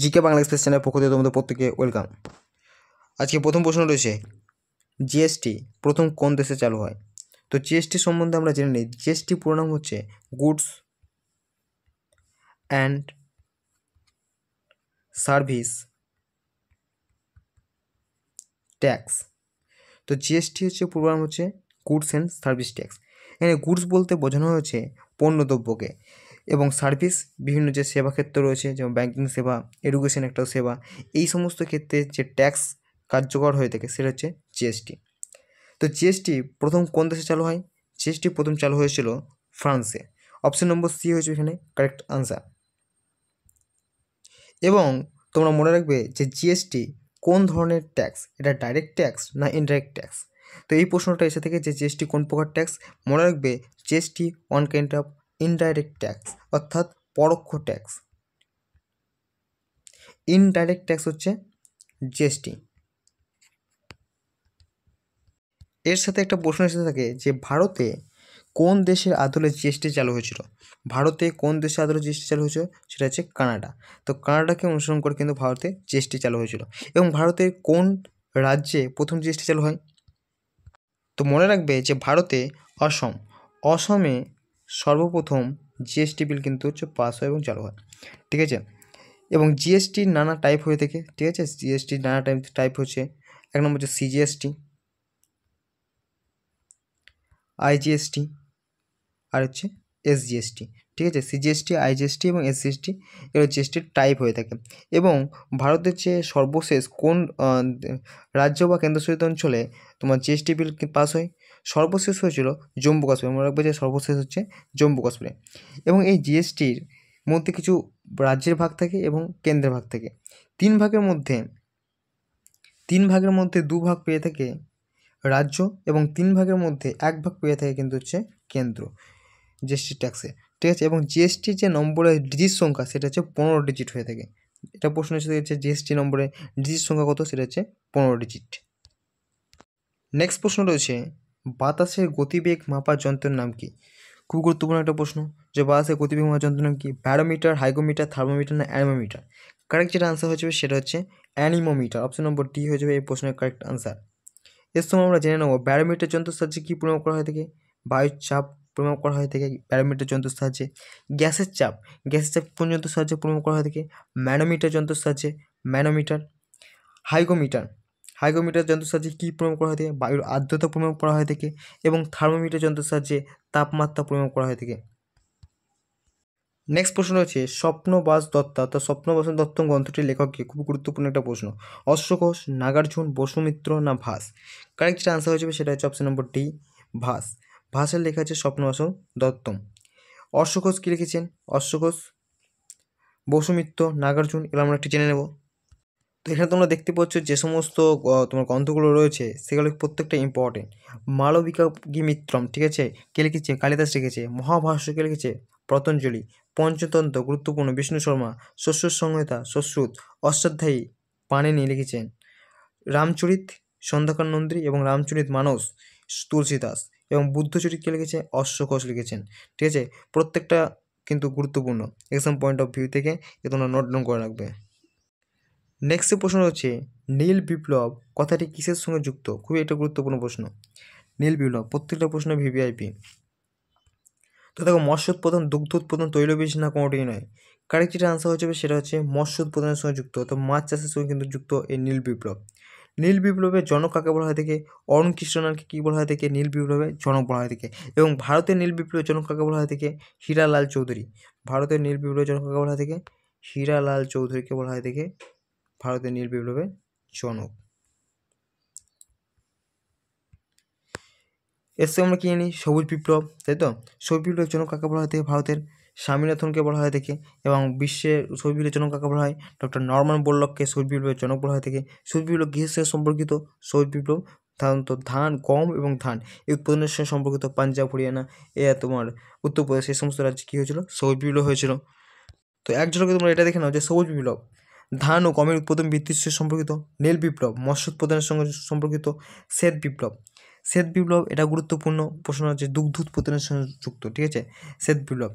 GK Bangla express চ্যানেলের পক্ষ থেকে তোমাদের প্রত্যেকে ওয়েলকাম। আজকে প্রথম প্রশ্ন রয়েছে, জিএসটি প্রথম কোন দেশে চালু হয়? তো জিএসটি সম্বন্ধে আমরা জেনে নিই। জিএসটি পুরো নাম হচ্ছে গুডস অ্যান্ড সার্ভিস ট্যাক্স। তো জিএসটি হচ্ছে পুরো নাম হচ্ছে গুডস অ্যান্ড সার্ভিস ট্যাক্স। এখানে গুডস বলতে বোঝানো হয়েছে পণ্যদ্রব্যকে, এবং সার্ভিস বিভিন্ন যে সেবা ক্ষেত্র রয়েছে, যেমন ব্যাংকিং সেবা, এডুকেশন একটাও সেবা, এই সমস্ত ক্ষেত্রে যে ট্যাক্স কার্যকর হয়ে থাকে সেটা হচ্ছে জিএসটি। তো জিএসটি প্রথম কোন দেশে চালু হয়? জিএসটি প্রথম চালু হয়েছিল ফ্রান্সে। অপশন নম্বর সি হয়েছে এখানে কারেক্ট আনসার। এবং তোমরা মনে রাখবে যে জিএসটি কোন ধরনের ট্যাক্স, এটা ডাইরেক্ট ট্যাক্স না ইনডাইরেক্ট ট্যাক্স? তো এই প্রশ্নটা এসে থেকে যে জিএসটি কোন প্রকার ট্যাক্স, মনে রাখবে GST one kind of indirect tax, অর্থাৎ পরোক্ষ ট্যাক্স। ইনডাইরেক্ট ট্যাক্স হচ্ছে জিএসটি। এর সাথে একটা প্রশ্ন এসে থাকে যে ভারতে কোন দেশের আদলে জিএসটি চালু হয়েছিল? ভারতে কোন দেশের আদলে জিএসটি চালু হয়েছিল? সেটা হচ্ছে কানাডা। তো কানাডাকে অনুসরণ করে কিন্তু ভারতে জিএসটি চালু হয়েছিল। এবং ভারতের কোন রাজ্যে প্রথম জিএসটি চালু হয়? তো মনে রাখবে যে ভারতে অসমে সর্বপ্রথম জিএসটি বিল কিন্তু হচ্ছে পাস হয় এবং চালু হয়, ঠিক আছে? এবং জিএসটির নানা টাইপ হয়ে থাকে, ঠিক আছে? জিএসটির নানা টাইপ হচ্ছে, এক নম্বর হচ্ছে সিজিএসটি, আইজিএসটি, আর হচ্ছে এসজিএসটি, ঠিক আছে? সিজিএসটি, আইজিএসটি এবং এসজিএসটি এগুলো জিএসটির টাইপ হয়ে থাকে। এবং ভারতের যে সর্বশেষ কোন রাজ্য বা কেন্দ্রশাসিত অঞ্চলে তোমার জিএসটি বিল পাস হয়? সর্বশেষ হয়েছিল জম্মু কাশ্মীর। মনে রাখবে যে সর্বশেষ হচ্ছে জম্মু কাশ্মীরে। এবং এই জিএসটির মধ্যে কিছু রাজ্যের ভাগ থাকে এবং কেন্দ্রের ভাগ থাকে। তিন ভাগের মধ্যে দু ভাগ পেয়ে থাকে রাজ্য, এবং তিন ভাগের মধ্যে এক ভাগ পেয়ে থাকে কিন্তু হচ্ছে কেন্দ্র জিএসটি ট্যাক্সে, ঠিক আছে? এবং জিএসটির যে নম্বরের ডিজিট সংখ্যা সেটা হচ্ছে 15 ডিজিট হয়ে থাকে। এটা প্রশ্ন এসে হচ্ছে জিএসটি নম্বরের ডিজিট সংখ্যা কত? সেটা হচ্ছে 15 ডিজিট। নেক্সট প্রশ্ন রয়েছে, বাতাসের গতিবেগ মাপার যন্ত্রের নাম কি? খুব গুরুত্বপূর্ণ একটা প্রশ্ন, যে বাতাসের গতিবেগ মাপার যন্ত্রের নাম কি? ব্যারোমিটার, হাইগোমিটার, থার্মোমিটার না অ্যানিমোমিটার? কারেক্ট যেটা আনসার হয়ে যাবে সেটা হচ্ছে অ্যানিমোমিটার। অপশন নম্বর ডি হয়ে যাবে এই প্রশ্নের কারেক্ট আনসার। এর সময় আমরা জেনে নেব ব্যারোমিটার যন্ত্রের সাহায্যে কী পরিমাপ করা হয়ে থাকে? বায়ুর চাপ পরিমাপ করা হয়ে থাকে ব্যারোমিটার যন্ত্রের সাহায্যে। গ্যাসের চাপ কোন যন্ত্রের সাহায্যে পরিমাপ করা হয়ে থাকে? ম্যানোমিটার যন্ত্রের সাহায্যে, ম্যানোমিটার। হাইগোমিটার যন্ত্রের সাহায্যে কী পরিমাপ করা হয়ে থাকে? বায়ুর আর্দ্রতা পরিমাপ করা হয়ে থাকে। এবং থার্মোমিটার যন্ত্রের সাহায্যে তাপমাত্রা পরিমাপ করা হয়ে থাকে। নেক্সট প্রশ্ন রয়েছে, স্বপ্নবাস দত্তা, তো স্বপ্নবাস দত্ত গ্রন্থটির লেখককে, খুব গুরুত্বপূর্ণ একটা প্রশ্ন। অশ্বঘোষ, নাগার্জুন, বসুমিত্র না ভাস? কারেক্ট যেটা আনসার হয়ে যাবে সেটা হচ্ছে অপশন নম্বর ডি, ভাস। ভাসের লেখা আছে স্বপ্নবাস দত্তম। অশ্বঘোষ কী লিখেছেন? অশ্বঘোষ, বসুমিত্র, নাগার্জুন, এগুলো আমরা একটু জেনে নেব। তো এখানে তোমরা দেখতে পাচ্ছ যে সমস্ত তোমার গ্রন্থগুলো রয়েছে সেগুলো প্রত্যেকটা ইম্পর্টেন্ট। মালবিকা মিত্রম, ঠিক আছে, কে লিখেছে? কালিদাস লিখেছে। মহাভাষ্য কে লিখেছে? পতঞ্জলি। পঞ্চতন্ত্র গুরুত্বপূর্ণ, বিষ্ণু শর্মা। শস্য সংহিতা সুশ্রুত। অষ্টাধ্যায়ী পাণিনি লিখেছেন। রামচরিত সন্ধ্যাকর নন্দী এবং রামচরিত মানস তুলসীদাস। এবং বুদ্ধচরিত কে লিখেছে? অশ্বঘোষ লিখেছেন, ঠিক আছে? প্রত্যেকটা কিন্তু গুরুত্বপূর্ণ এক্সাম পয়েন্ট অফ ভিউ থেকে, এ তোমরা নোট ডাউন করে রাখবে। নেক্সট প্রশ্ন হচ্ছে, নীল বিপ্লব কথাটি কিসের সঙ্গে যুক্ত? খুবই একটা গুরুত্বপূর্ণ প্রশ্ন। নীল বিপ্লব, প্রত্যেকটা প্রশ্ন ভিভিআইপি। তো দেখো, মৎস্য উৎপাদন, দুগ্ধ উৎপাদন, তৈলবীজ না কোনোটিই নয়? কারেক্ট যেটা আনসার হয়ে যাবে সেটা হচ্ছে মৎস্য উৎপাদনের সঙ্গে যুক্ত, তো মাছ চাষের সঙ্গে কিন্তু যুক্ত এই নীল বিপ্লব। নীল বিপ্লবের জনক কাকে বলা হয় থাকে? অরুণ কৃষ্ণনাথকে কী বলা হয় থাকে? নীল বিপ্লবের জনক বলা হয় থাকে। এবং ভারতের নীল বিপ্লবের জনক কাকে বলা হয় থাকে? হীরালাল চৌধুরী। ভারতের নীল বিপ্লবের জনক কাকে বলা হয় থাকে? হীরালাল চৌধুরীকে বলা হয় থাকে ভারতের নীল বিপ্লবের জনক। এর সঙ্গে আমরা কি জানি? সবুজ বিপ্লব, তাই তো? সবুজ বিপ্লবের জনক কাকে বলা হয় থাকে? ভারতের স্বামীনাথনকে বলা হয় থাকে। এবং বিশ্বের সবুজ বিপ্লবের জনক কাকে বলা হয়? ডক্টর নরম্যান বোরলগকে সবুজ বিপ্লবের জনক বলা হয় থাকে। সবুজ বিপ্লব কিসের সাথে সম্পর্কিত? সবুজ বিপ্লব সাধারণত ধান, গম এবং ধান এই উৎপাদনের সঙ্গে সম্পর্কিত। পাঞ্জাব, হরিয়ানা, তোমার উত্তরপ্রদেশ, এই সমস্ত রাজ্যে কী হয়েছিল? সবুজ বিপ্লব হয়েছিল। তো এক ঝলকে তোমরা এটা দেখে নাও যে সবুজ বিপ্লব ধান ও গমের উৎপাদন বৃদ্ধির সঙ্গে সম্পর্কিত। নীল বিপ্লব মৎস্য উৎপাদনের সঙ্গে সম্পর্কিত। শ্বেত বিপ্লব এটা গুরুত্বপূর্ণ প্রশ্ন হচ্ছে দুগ্ধ উৎপাদনের সঙ্গে যুক্ত, ঠিক আছে? শ্বেত বিপ্লব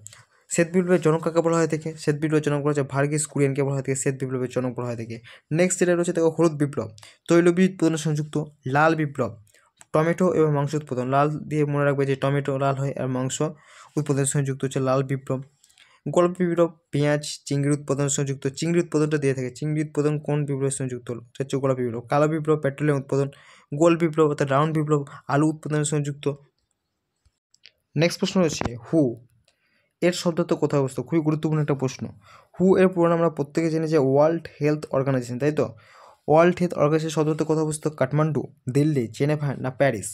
শ্বেত বিপ্লবের জনক কাকে বলা হয় থাকে? শ্বেত বিপ্লবের জনক বলা হচ্ছে ভার্গিস কুরিয়েনকে বলা হয় থাকে শ্বেত বিপ্লবের জনক বলা হয় থাকে। নেক্সট যেটা রয়েছে দেখো হলুদ বিপ্লব, তৈলবীজ উৎপাদনের সংযুক্ত। লাল বিপ্লব, টমেটো এবং মাংস উৎপাদন, লাল দিয়ে মনে রাখবে যে টমেটো লাল হয় আর মাংস উৎপাদনের সংযুক্ত হচ্ছে লাল বিপ্লব। গোলাপ বিপ্লব, পেঁয়াজ চিংড়ি উৎপাদনের সংযুক্ত, চিংড়ি উৎপাদনটা দিয়ে থাকে, চিংড়ি উৎপাদন কোন বিপ্লবের সংযুক্ত হলো? সেটা হচ্ছে গোলাপ বিপ্লব। কালো বিপ্লব, পেট্রোলিয়াম উৎপাদন। গোল বিপ্লব অর্থাৎ রাউন্ড বিপ্লব, আলু উৎপাদনের সংযুক্ত। নেক্সট প্রশ্ন রয়েছে হু এর শব্দত্ব কোথায় অবস্থিত? খুবই গুরুত্বপূর্ণ একটা প্রশ্ন। হু এর পুরো নাম আমরা প্রত্যেকে জেনে যে ওয়ার্ল্ড হেলথ অর্গানাইজেশন, তাই তো? ওয়ার্ল্ড হেলথ অর্গানাইজেশন শব্দত্ব কোথায় অবস্থিত? কাঠমান্ডু, দিল্লি, জেনেভা না প্যারিস?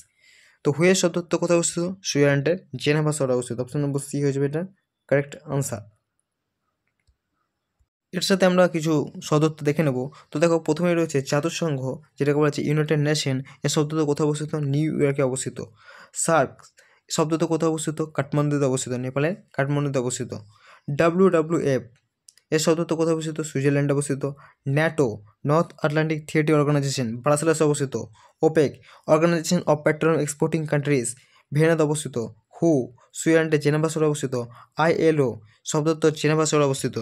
তো হু এর শব্দত্ব কোথায় অবস্থিত? সুইজারল্যান্ডের জেনেভা শহরে অবস্থিত। অপশন নম্বর সি হয়ে যাবে এটা কারেক্ট আনসার। এর সাথে আমরা কিছু শব্দত্ব দেখে নেব। তো দেখো প্রথমেই রয়েছে জাতিসংঘ, যেটাকে বলা হচ্ছে ইউনাইটেড নেশন, এর শব্দত্ব কোথায় অবস্থিত? নিউ ইয়র্কে অবস্থিত। সার্ক শব্দত্ব কোথায় অবস্থিত? কাঠমান্ডুতে অবস্থিত, নেপালের কাঠমান্ডুতে অবস্থিত। WWF এর শব্দত্ব কোথায় অবস্থিত? সুইজারল্যান্ডে অবস্থিত। NATO North Atlantic Treaty Organization, ব্রাসেলসে অবস্থিত। OPEC Organization of Petroleum Exporting Countries, ভিয়েনাতে অবস্থিত। হু সুইজারল্যান্ডের জেনেভা শহরে অবস্থিত। ILO শব্দত্ব জেনেভা শহরে অবস্থিত।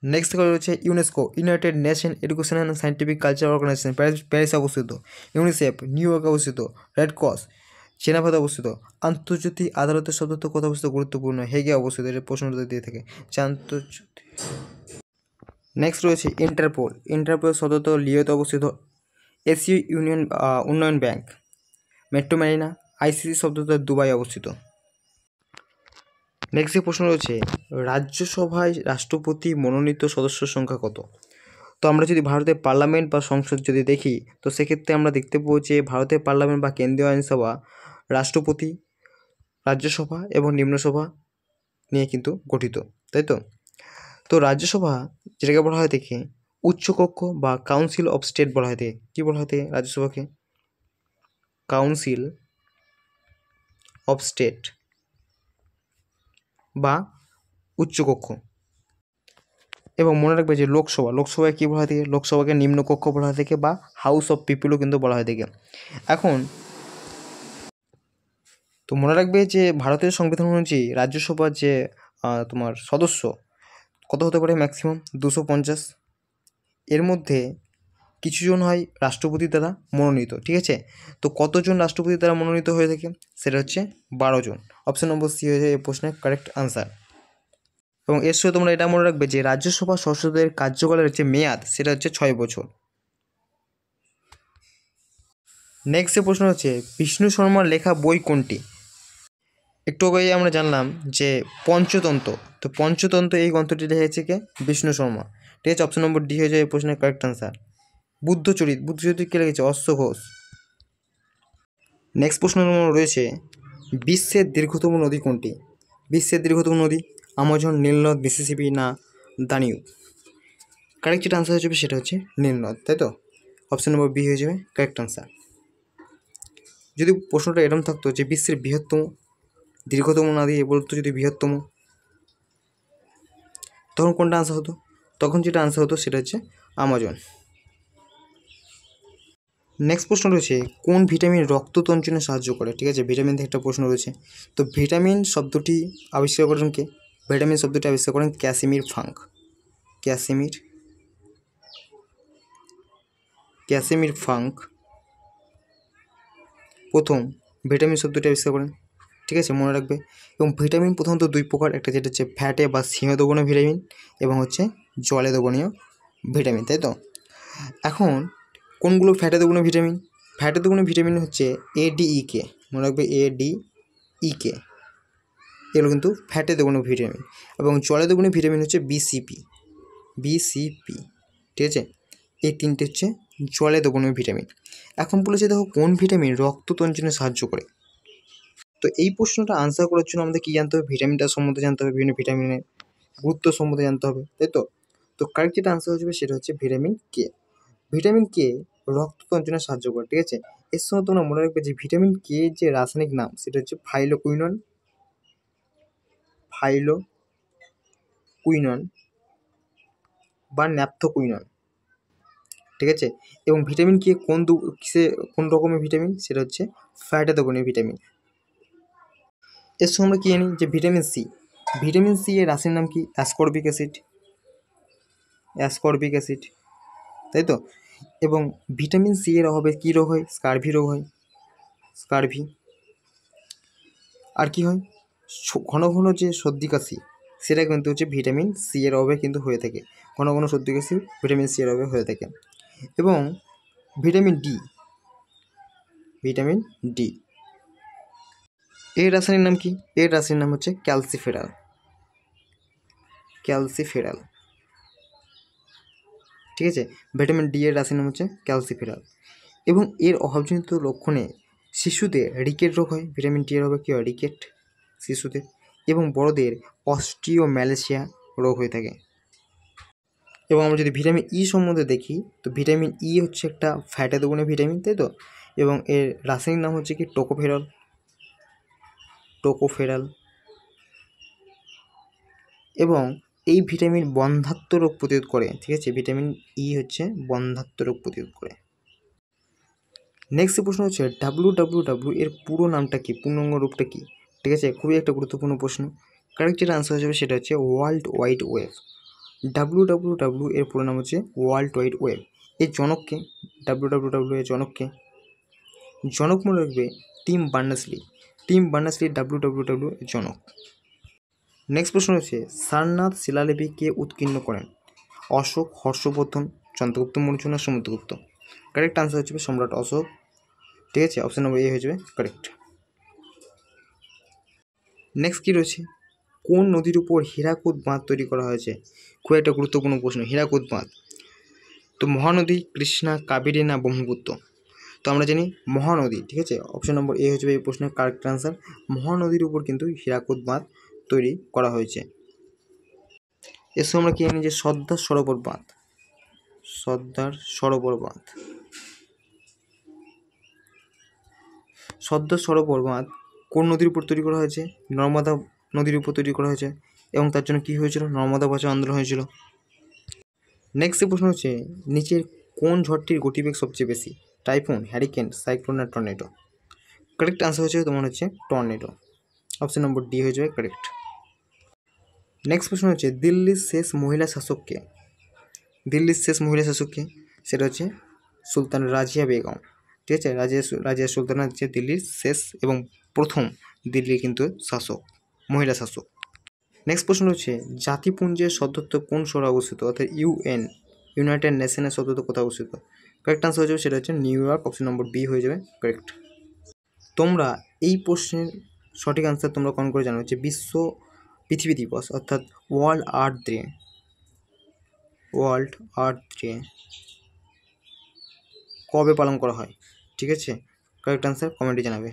নেক্সট থেকে রয়েছে UNESCO, United Nation Education and Scientific Culture Organization, প্যারিসে অবস্থিত। ইউনিসেফ নিউ ইয়র্কে অবস্থিত। রেড ক্রস জেনেভাতে অবস্থিত। আন্তর্জাতিক আদালতের শব্দত্ব কোথায় অবস্থিত? গুরুত্বপূর্ণ, হেগে অবস্থিত। এর প্রশ্নটা দিয়ে থাকে যে আন্তর্জাতিক। নেক্সট রয়েছে ইন্টারপোল, ইন্টারপোলের সদত্ব লিওতে অবস্থিত। এশীয় ইউনিয়ন উন্নয়ন ব্যাংক, মেট্রো ম্যারিনা। ICC শব্দত দুবাই অবস্থিত। নেক্সট যে প্রশ্ন রয়েছে রাজ্যসভায় রাষ্ট্রপতি মনোনীত সদস্যর সংখ্যা কত? তো আমরা যদি ভারতের পার্লামেন্ট বা সংসদ যদি দেখি, তো সেক্ষেত্রে আমরা দেখতে পাবো যে ভারতের পার্লামেন্ট বা কেন্দ্রীয় আইনসভা রাষ্ট্রপতি, রাজ্যসভা এবং নিম্নসভা নিয়ে কিন্তু গঠিত, তাই তো? তো রাজ্যসভা যেটাকে বলা হয় থেকে উচ্চকক্ষ বা কাউন্সিল অফ স্টেট বলা হয় থাকে। কী বলা হয় থাকে রাজ্যসভাকে? কাউন্সিল অফ স্টেট বা উচ্চকক্ষ। এবং মনে রাখবে যে লোকসভায় কী বলা হয় থাকে? লোকসভাকে নিম্নকক্ষ বলা হয় থাকে বা হাউস অফ পিপলও কিন্তু বলা হয় থাকে। এখন তো মনে রাখবে যে ভারতের সংবিধান অনুযায়ী রাজ্যসভার যে তোমার সদস্য কত হতে পারে? ম্যাক্সিমাম 250। এর মধ্যে কিছুজন হয় রাষ্ট্রপতি দ্বারা মনোনীত, ঠিক আছে? তো কতজন রাষ্ট্রপতি দ্বারা মনোনীত হয়ে থাকে? সেটা হচ্ছে 12 জন। অপশন নম্বর সি হয়ে যায় এই প্রশ্নের কারেক্ট আনসার। এবং এর সাথে তোমরা এটা মনে রাখবে যে রাজ্যসভা সদস্যদের কার্যকালের যে মেয়াদ সেটা হচ্ছে 6 বছর। নেক্সট যে প্রশ্ন হচ্ছে বিষ্ণু শর্মার লেখা বই কোনটি? একটু আগে আমরা জানলাম যে পঞ্চতন্ত্র, তো পঞ্চতন্ত্র এই গ্রন্থটি লিখেছে কে? বিষ্ণু শর্মা, ঠিক আছে? অপশন নম্বর ডি হয়ে যায় এই প্রশ্নের কারেক্ট আনসার। বুদ্ধচরিত কে লিখেছে? অশ্ব ঘোষ। নেক্সট প্রশ্ন নম্বর রয়েছে বিশ্বের দীর্ঘতম নদী কোনটি? বিশ্বের দীর্ঘতম নদী আমাজন, নীলনদ, মিসিসিপি না দানিউব? কারেক্ট যেটা আনসার হয়ে যাবে সেটা হচ্ছে নীলনদ, তাই তো? অপশন নম্বর বি হয়ে যাবে কারেক্ট আনসার। যদি প্রশ্নটা এরকম থাকতো যে বিশ্বের বৃহত্তম দীর্ঘতম নদী বলতো যদি বৃহত্তম, তখন কোনটা আনসার হতো? তখন যেটা আনসার হতো সেটা হচ্ছে আমাজন। নেক্সট প্রশ্ন রয়েছে কোন ভিটামিন রক্ত তঞ্চনে সাহায্য করে? ঠিক আছে, ভিটামিন থেকে একটা প্রশ্ন রয়েছে। তো ভিটামিন শব্দটি আবিষ্কার করেন কে? ভিটামিন শব্দটি আবিষ্কার করেন ক্যাসিমির ফাঙ্ক। ক্যাসিমির ফাঙ্ক প্রথম ভিটামিন শব্দটি আবিষ্কার করেন, ঠিক আছে? মনে রাখবে। এবং ভিটামিন প্রথমত দুই প্রকার, একটা যেটা হচ্ছে ফ্যাটে বা স্নেহ দ্রবণীয় ভিটামিন এবং হচ্ছে জলে দ্রবণীয় ভিটামিন, তাই তো? এখন কোনগুলো ফ্যাটে দ্রবণীয় ভিটামিন? ফ্যাটে দ্রবণীয় ভিটামিন হচ্ছে ADEK, মনে রাখবে ADEK, এগুলো কিন্তু ফ্যাটে দ্রবণীয় ভিটামিন। এবং জলে দ্রবণীয় ভিটামিন হচ্ছে BCP, ঠিক আছে? এই তিনটে হচ্ছে জলে দ্রবণীয় ভিটামিন। এখন বলেছে দেখো কোন ভিটামিন রক্ত তঞ্চনে সাহায্য করে। তো এই প্রশ্নটা আনসার করার জন্য আমাদের কী জানতে হবে? ভিটামিনটার সম্বন্ধে জানতে হবে, বিভিন্ন ভিটামিনের গুরুত্ব সম্বন্ধে জানতে হবে, তাই তো? তো কারেক্ট যেটা আনসার হয়ে যাবে সেটা হচ্ছে ভিটামিন কে। ভিটামিন কে রক্ত তঞ্চনে সাহায্য করে, ঠিক আছে? এর সঙ্গে তোমরা মনে রাখবে যে ভিটামিন কে যে রাসায়নিক নাম সেটা হচ্ছে ফাইলোকুইনন বা ন্যাপথোকুইনন, ঠিক আছে? এবং ভিটামিন কে কোন রকমের ভিটামিন? সেটা হচ্ছে ফ্যাটে দ্রবণীয় ভিটামিন। এর সঙ্গে আমরা কী জানি যে ভিটামিন সি, ভিটামিন সি এর রাশির নাম কি? অ্যাসকর্বিক অ্যাসিড, অ্যাসকর্বিক অ্যাসিড, তাই তো। এবং ভিটামিন সি এর অভাবে কী রোগ হয়? স্কারভি রোগ হয়, স্কারভি। আর কি হয়? ঘন ঘন যে সর্দি কাশি, সেটা কিন্তু হচ্ছে ভিটামিন সি এর অভাবে কিন্তু হয়ে থাকে। ঘন ঘন সর্দি কাশি ভিটামিন সি এর অভাবে হয়ে থাকে। এবং ভিটামিন ডি, ভিটামিন ডি এর রাসায়নিক নাম কি? এর রাসায়নিক নাম হচ্ছে ক্যালসিফেরাল, ক্যালসিফেরাল, ঠিক আছে। ভিটামিন ডি এর রাসায়নিক নাম হচ্ছে ক্যালসিফেরাল। এবং এর অভাবজনিত লক্ষণে শিশুদের রিকেট রোগ হয়, ভিটামিন ডি এর অভাবে কী হয়? রিকেট শিশুদের। এবং বড়দের অস্টিওম্যালেশিয়া রোগ হয়ে থাকে। এবং আমরা যদি ভিটামিন ই সম্বন্ধে দেখি, তো ভিটামিন ই হচ্ছে একটা ফ্যাটে দ্রবণীয় ভিটামিন, তাই তো। এবং এর রাসায়নিক নাম হচ্ছে কি? টোকোফেরল, টোকোফেরাল। এবং এই ভিটামিন বন্ধ্যাত্ব রোগ প্রতিরোধ করে, ঠিক আছে। ভিটামিন ই হচ্ছে বন্ধ্যাত্ব রোগ প্রতিরোধ করে। নেক্সট প্রশ্ন হচ্ছে ডাব্লিউ এর পুরো নামটা কি? পূর্ণাঙ্গ রূপটা কি? ঠিক আছে, খুবই একটা গুরুত্বপূর্ণ প্রশ্ন। কারেক্ট যেটা আনসার হয়ে যাবে সেটা হচ্ছে ওয়ার্ল্ড ওয়াইড ওয়েব। ডাব্লিউ এর পুরো নাম হচ্ছে ওয়ার্ল্ড ওয়াইড ওয়েব। এর জনককে, ডাব্লিউ এর জনককে, জনক মনে রাখবে team Berners-Lee. Team Berners-Lee W এর জনক। নেক্সট প্রশ্ন হচ্ছে সারনাথ শিলালিপি কে উৎকীর্ণ করেন? অশোক, হর্ষবর্ধন, চন্দ্রগুপ্ত মৌর্য না সমুদ্রগুপ্ত? কারেক্ট আনসার হচ্ছে সম্রাট অশোক, ঠিক আছে। অপশন নম্বর এ হয়ে যাবে কারেক্ট। নেক্সট কী রয়েছে? কোন নদীর উপর হীরাকুদ বাঁধ তৈরি করা হয়েছে? খুব একটা গুরুত্বপূর্ণ প্রশ্ন, হীরাকুদ বাঁধ। তো মহানদী, কৃষ্ণা, কাবেরী না ব্রহ্মপুত্র? তো আমরা জানি মহানদী, ঠিক আছে। অপশন নম্বর এ হয়ে যাবে এই প্রশ্নের কারেক্ট আনসার। মহানদীর উপর কিন্তু হীরাকুদ বাঁধ তৈরি করা হয়েছে। এর সময় আমরা কি জানি যে সর্দার সরোবর বাঁধ, সর্দার সরোবর বাঁধ, সর্দার সরোবর বাঁধ কোন নদীর উপর তৈরি করা হয়েছে? নর্মদা নদীর উপর তৈরি করা হয়েছে। এবং তার জন্য কী হয়েছিল? নর্মদা বাঁচাও আন্দোলন হয়েছিল। নেক্সট প্রশ্ন হচ্ছে নিচের কোন ঝড়টির গতিবেগ সবচেয়ে বেশি? টাইফুন, হ্যারিকেন, সাইক্লোন না টর্নেডো? কারেক্ট আনসার হচ্ছে তোমার হচ্ছে টর্নেডো। অপশন নম্বর ডি হয়ে যাবে কারেক্ট। নেক্সট প্রশ্ন হচ্ছে দিল্লির শেষ মহিলা শাসককে? দিল্লির শেষ মহিলা শাসককে? সেটা হচ্ছে সুলতান রাজিয়া বেগম, ঠিক আছে। রাজিয়া সুলতানা হচ্ছে দিল্লির শেষ এবং প্রথম দিল্লির কিন্তু শাসক, মহিলা শাসক। নেক্সট প্রশ্ন হচ্ছে জাতিপুঞ্জের সদর দপ্তর কোন শহরে অবস্থিত? অর্থাৎ ইউনাইটেড নেশনের সদর দপ্তর কোথায় অবস্থিত? কারেক্ট আনসার হয়ে যাবে সেটা হচ্ছে New York. Option number B হয়ে যাবে কারেক্ট। তোমরা এই প্রশ্নের সঠিক আনসার তোমরা কমেন্ট করে জানো যে বিশ্ব পৃথিবী দিবস অর্থাৎ world earth day, world earth day কবে পালন করা হয়? ঠিক আছে, কারেক্ট আনসার কমেন্টে জানাবে।